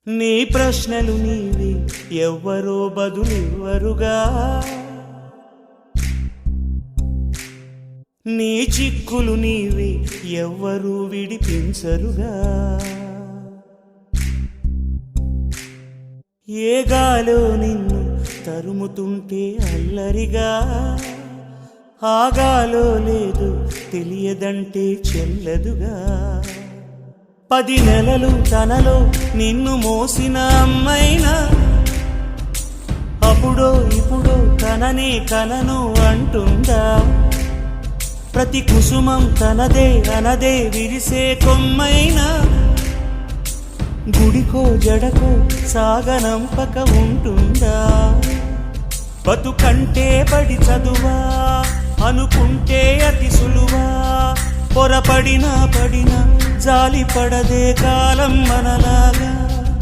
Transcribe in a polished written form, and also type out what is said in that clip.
నీ ప్రశ్నలు నీవి ఎవ్వరో బదులివ్వరుగా, నీ చిక్కులు నీవి ఎవ్వరూ విడిపించరుగా. ఏ గాలో నిన్ను తరుముతుంటే అల్లరిగా, ఆగాలో లేదు తెలియదంటే చెల్లదుగా. 10 నెలలు తనలో నిన్ను మోసిన అమ్మైనా అప్పుడో ఇప్పుడో తననే కనను అంటుందా. ప్రతి కుసుమం తనదే అనదే విరిసే కొమ్మైనా గుడికో జడకో సాగనంపక ఉంటుందా. బతుకంటే పడి చదువా అనుకుంటే అతి సులువా, పొరపడినా పడినా జాలి పడదే కాలం మనలాగా.